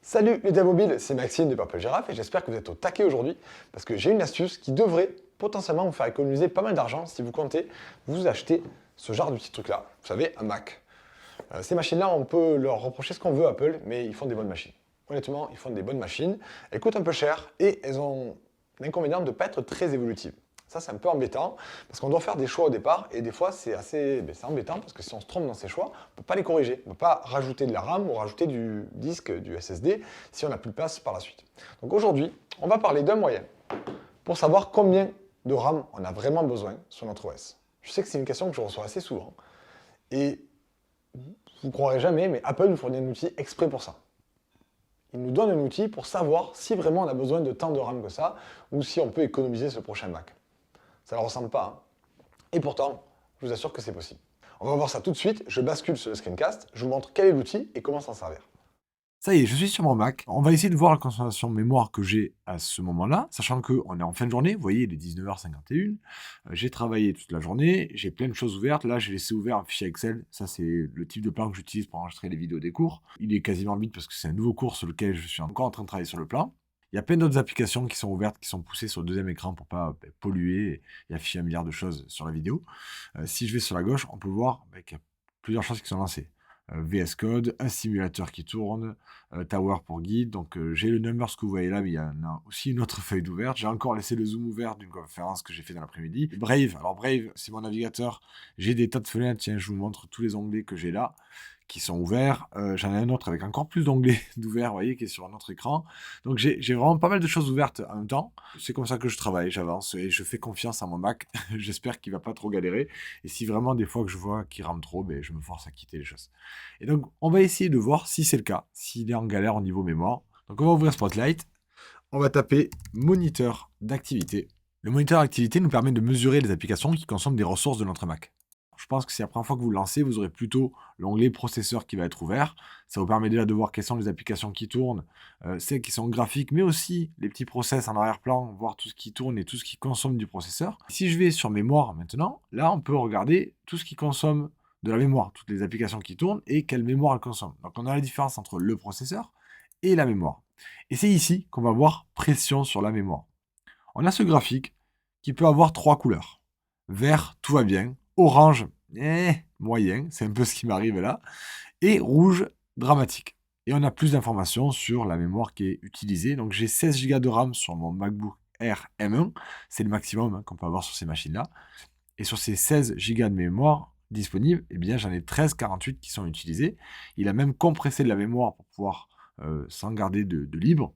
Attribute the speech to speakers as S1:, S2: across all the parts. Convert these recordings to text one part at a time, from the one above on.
S1: Salut les mobiles, c'est Maxime de Purple Giraffe et j'espère que vous êtes au taquet aujourd'hui parce que j'ai une astuce qui devrait potentiellement vous faire économiser pas mal d'argent si vous comptez vous acheter ce genre de petit truc là, vous savez, un Mac. Ces machines-là, on peut leur reprocher ce qu'on veut Apple, mais ils font des bonnes machines. Honnêtement, ils font des bonnes machines, elles coûtent un peu cher et elles ont l'inconvénient de ne pas être très évolutives. Ça, c'est un peu embêtant, parce qu'on doit faire des choix au départ, et des fois, c'est c'est embêtant, parce que si on se trompe dans ces choix, on ne peut pas les corriger. On ne peut pas rajouter de la RAM ou rajouter du disque, du SSD, si on n'a plus de place par la suite. Donc aujourd'hui, on va parler d'un moyen pour savoir combien de RAM on a vraiment besoin sur notre OS. Je sais que c'est une question que je reçois assez souvent, et vous ne croirez jamais, mais Apple nous fournit un outil exprès pour ça. Il nous donne un outil pour savoir si vraiment on a besoin de tant de RAM que ça, ou si on peut économiser ce prochain Mac. Ça ne ressemble pas, hein. Et pourtant, je vous assure que c'est possible. On va voir ça tout de suite, je bascule sur le screencast, je vous montre quel est l'outil et comment s'en servir.
S2: Ça y est, je suis sur mon Mac. On va essayer de voir la consommation de mémoire que j'ai à ce moment-là, sachant qu'on est en fin de journée, vous voyez, il est 19h51. J'ai travaillé toute la journée, j'ai plein de choses ouvertes. Là, j'ai laissé ouvert un fichier Excel. Ça, c'est le type de plan que j'utilise pour enregistrer les vidéos des cours. Il est quasiment vide parce que c'est un nouveau cours sur lequel je suis encore en train de travailler sur le plan. Il y a plein d'autres applications qui sont ouvertes, qui sont poussées sur le deuxième écran pour pas polluer et afficher un milliard de choses sur la vidéo. Si je vais sur la gauche, on peut voir qu'il y a plusieurs choses qui sont lancées. VS Code, un simulateur qui tourne, Tower pour guide. Donc j'ai le Numbers que vous voyez là, mais il y en a aussi une autre feuille d'ouverte. J'ai encore laissé le zoom ouvert d'une conférence que j'ai fait dans l'après-midi. Brave, alors Brave, c'est mon navigateur. J'ai des tas de fenêtres. Tiens, je vous montre tous les onglets que j'ai là, qui sont ouverts. J'en ai un autre avec encore plus d'onglets d'ouverts, vous voyez, qui est sur un autre écran. Donc j'ai vraiment pas mal de choses ouvertes en même temps. C'est comme ça que je travaille, j'avance et je fais confiance à mon Mac. J'espère qu'il va pas trop galérer. Et si vraiment des fois que je vois qu'il rame trop, je me force à quitter les choses. Et donc on va essayer de voir si c'est le cas, s'il est en galère au niveau mémoire. Donc on va ouvrir Spotlight. On va taper moniteur d'activité. Le moniteur d'activité nous permet de mesurer les applications qui consomment des ressources de notre Mac. Je pense que si la première fois que vous le lancez, vous aurez plutôt l'onglet processeur qui va être ouvert. Ça vous permet déjà de voir quelles sont les applications qui tournent, celles qui sont graphiques, mais aussi les petits process en arrière-plan, voir tout ce qui tourne et tout ce qui consomme du processeur. Si je vais sur mémoire maintenant, là on peut regarder tout ce qui consomme de la mémoire, toutes les applications qui tournent et quelle mémoire elles consomment. Donc on a la différence entre le processeur et la mémoire. Et c'est ici qu'on va voir pression sur la mémoire. On a ce graphique qui peut avoir trois couleurs. Vert, tout va bien. Orange, moyen, c'est un peu ce qui m'arrive là. Et rouge, dramatique. Et on a plus d'informations sur la mémoire qui est utilisée. Donc j'ai 16 Go de RAM sur mon MacBook Air M1. C'est le maximum qu'on peut avoir sur ces machines-là. Et sur ces 16 Go de mémoire disponibles, j'en ai 13,48 qui sont utilisés. Il a même compressé de la mémoire pour pouvoir s'en garder de libre.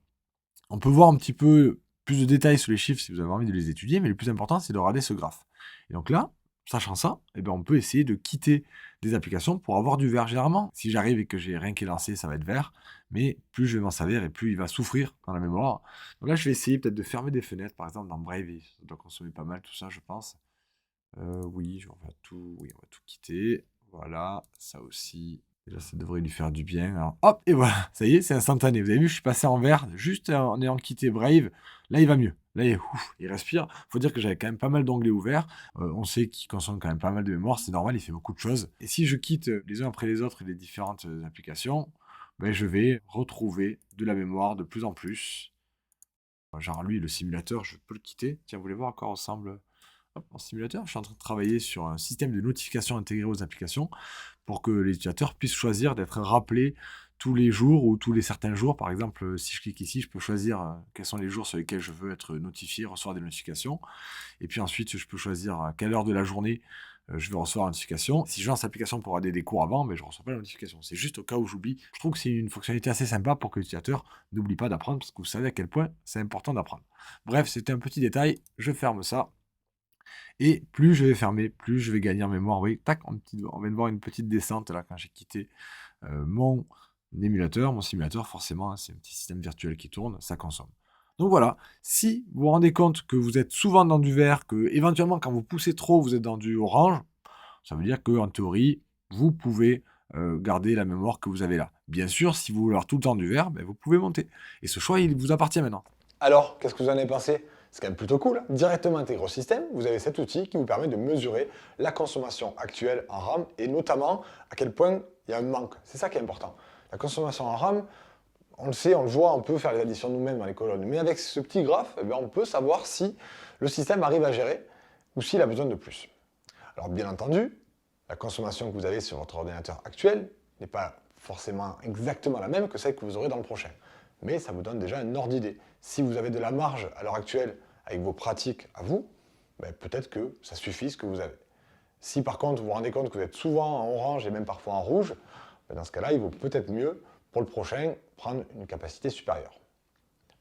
S2: On peut voir un petit peu plus de détails sur les chiffres si vous avez envie de les étudier, mais le plus important, c'est de regarder ce graphe. Et donc là, sachant ça, on peut essayer de quitter des applications pour avoir du vert. Généralement, si j'arrive et que j'ai rien qui est lancé, ça va être vert, mais plus je vais m'en servir et plus il va souffrir dans la mémoire. Donc là, je vais essayer peut-être de fermer des fenêtres, par exemple dans Brave, ça doit consommer pas mal tout ça, je pense. Oui, on va tout quitter. Voilà, ça aussi. Déjà, ça devrait lui faire du bien. Alors, hop, et voilà, ça y est, c'est instantané. Vous avez vu, je suis passé en vert juste en ayant quitté Brave. Là, il va mieux. Là, il respire. Faut dire que j'avais quand même pas mal d'onglets ouverts. On sait qu'il consomme quand même pas mal de mémoire. C'est normal, il fait beaucoup de choses. Et si je quitte les uns après les autres les différentes applications, je vais retrouver de la mémoire de plus en plus. Genre, lui, le simulateur, je peux le quitter. Tiens, vous voulez voir à quoi ressemble en simulateur? Je suis en train de travailler sur un système de notification intégré aux applications pour que les utilisateurs puissent choisir d'être rappelés tous les jours ou tous les certains jours. Par exemple, si je clique ici, je peux choisir quels sont les jours sur lesquels je veux être notifié, recevoir des notifications. Et puis ensuite, je peux choisir à quelle heure de la journée je vais recevoir une notification. Si je lance l'application pour regarder des cours avant, je ne reçois pas la notification. C'est juste au cas où j'oublie. Je trouve que c'est une fonctionnalité assez sympa pour que l'utilisateur n'oublie pas d'apprendre, parce que vous savez à quel point c'est important d'apprendre. Bref, c'était un petit détail. Je ferme ça. Et plus je vais fermer, plus je vais gagner en mémoire. Vous voyez, tac, on vient de voir une petite descente là quand j'ai quitté mon émulateur. Mon simulateur, forcément, c'est un petit système virtuel qui tourne, ça consomme. Donc voilà, si vous vous rendez compte que vous êtes souvent dans du vert, que éventuellement quand vous poussez trop, vous êtes dans du orange, ça veut dire qu'en théorie, vous pouvez garder la mémoire que vous avez là. Bien sûr, si vous voulez avoir tout le temps du vert, vous pouvez monter. Et ce choix, il vous appartient maintenant.
S1: Alors, qu'est-ce que vous en avez pensé? C'est quand même plutôt cool, hein. Directement intégré au système, vous avez cet outil qui vous permet de mesurer la consommation actuelle en RAM et notamment à quel point il y a un manque. C'est ça qui est important. La consommation en RAM, on le sait, on le voit, on peut faire les additions nous-mêmes dans les colonnes. Mais avec ce petit graphe, eh bien, on peut savoir si le système arrive à gérer ou s'il a besoin de plus. Alors bien entendu, la consommation que vous avez sur votre ordinateur actuel n'est pas forcément exactement la même que celle que vous aurez dans le prochain. Mais ça vous donne déjà un ordre d'idée. Si vous avez de la marge à l'heure actuelle avec vos pratiques à vous, ben peut-être que ça suffit ce que vous avez. Si par contre vous vous rendez compte que vous êtes souvent en orange et même parfois en rouge, ben dans ce cas-là, il vaut peut-être mieux pour le prochain prendre une capacité supérieure.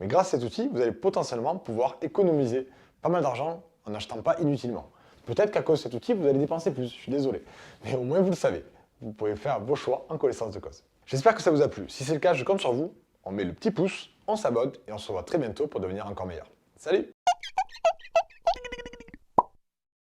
S1: Mais grâce à cet outil, vous allez potentiellement pouvoir économiser pas mal d'argent en n'achetant pas inutilement. Peut-être qu'à cause de cet outil, vous allez dépenser plus, je suis désolé. Mais au moins vous le savez. Vous pouvez faire vos choix en connaissance de cause. J'espère que ça vous a plu. Si c'est le cas, je compte sur vous. On met le petit pouce, on s'abonne et on se revoit très bientôt pour devenir encore meilleur. Salut!